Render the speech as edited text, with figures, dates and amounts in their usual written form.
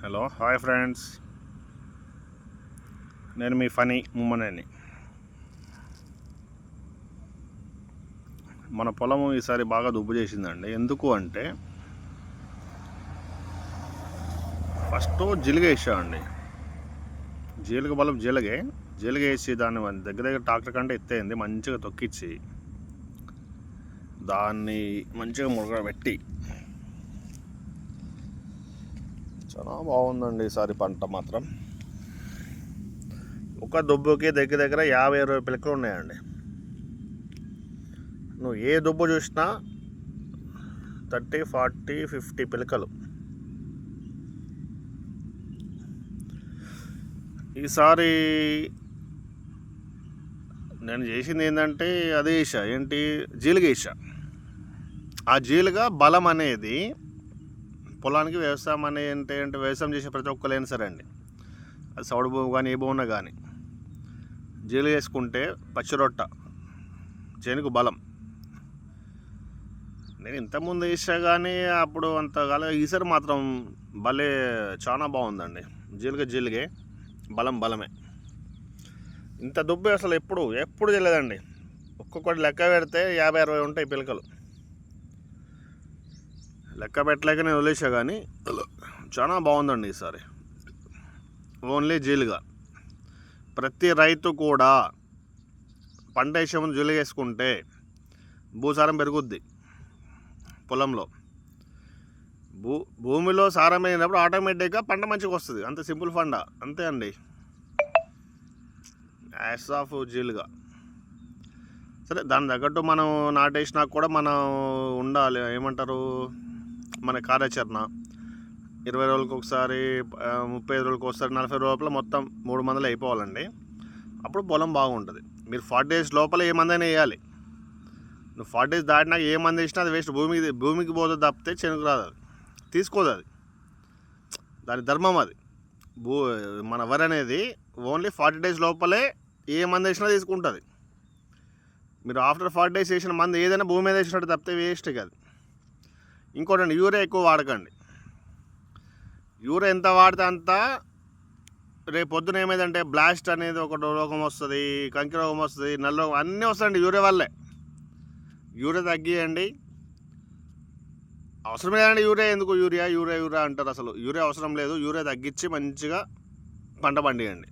Hello hi friends, నేను మీ funny Mummaneni. మన పొలము ఈసారి బాగా దుబ్బు చేసిందండి. ఎందుకు అంటే ఫస్ట్ జీలుగ వేసామండి. జీలుగ బలం జీలుగ వేసి దాన్ని దగ్గర ట్రాక్టర్ కంటే ఎత్తేయింది. మంచిగా తొక్కిచ్చి దాన్ని మంచిగా మురగబెట్టి చాలా బాగుందండి ఈసారి పంట మాత్రం. ఒక దుబ్బుకి దగ్గర 50-60 పిలకలు ఉన్నాయండి. నువ్వు ఏ దుబ్బు చూసినా 30, 40, 50 పిలకలు. ఈసారి నేను చేసింది ఏంటంటే అదే వేసా, ఏంటి జీలుగ వేసా. ఆ జీలుగ బలం అనేది పొలానికి వ్యవసాయం అంటే వ్యవసాయం చేసే ప్రతి ఒక్కరైనా సరే అండి, అది సౌడు భూమి కానీ ఏ భూమి కానీ జీలుగ వేసుకుంటే పచ్చిరొట్ట చేనుకు బలం. నేను ఇంతకుముందు వేసా కానీ అప్పుడు అంత కాలే. ఈసారి మాత్రం భలే చాలా బాగుందండి. జీలుగే బలమే. ఇంత దుబ్బు అసలు ఎప్పుడు తెలియదండి. ఒక్కొక్కటి లెక్క పెడితే 50-60 ఉంటాయి పిలకలు. లెక్క పెట్టలేక నేను వదిలేసా కానీ చాలా బాగుందండి ఈసారి. ఓన్లీ జీలుగ. ప్రతి రైతు కూడా పంట వేసే ముందు జీలుగ వేసుకుంటే భూసారం పెరుగుద్ది. పొలంలో భూమిలో సారం అయినప్పుడు ఆటోమేటిక్గా పంట మంచిగా వస్తుంది. అంత సింపుల్ పంట, అంతే అండి. యాస్ ఆఫ్ జీలుగ. సరే, దాని తగ్గట్టు మనం నాటేసినా కూడా మనం ఉండాలి. ఏమంటారు, మన కార్యాచరణ 20 రోజులకు ఒకసారి, 35 రోజులకు ఒకసారి, 40 లోపల మొత్తం 3 మందులు అయిపోవాలండి. అప్పుడు పొలం బాగుంటుంది. మీరు 40 డేస్ లోపల ఏ మందైనా వేయాలి. నువ్వు 40 డేస్ దాటినాక ఏ మంది వేసినా అది వేస్ట్. భూమికి పోతుంది తప్పితే చెనుకు రాదు, అది తీసుకోదు. అది దాని ధర్మం. అది మన వరి అనేది ఓన్లీ 40 డేస్ లోపలే ఏ మంది వేసినా తీసుకుంటుంది. మీరు ఆఫ్టర్ 40 డేస్ వేసిన మంది ఏదైనా భూమి మీద వేసినట్టు తప్పితే వేస్ట్ కాదు. ఇంకోటండి, యూరియా ఎక్కువ వాడకండి. యూరియా ఎంత వాడితే అంత రేపు పొద్దున ఏమైందంటే బ్లాస్ట్ అనేది ఒక రోగం వస్తుంది, కంకి రోగం వస్తుంది, నల్ల రోగం అన్నీ వస్తాయండి యూరియా వల్లే. యూరియా తగ్గియండి. అవసరం లేదండి యూరియా. ఎందుకు యూరియా అంటారు? అసలు యూరియా అవసరం లేదు. యూరియా తగ్గించి మంచిగా పంట పండియండి.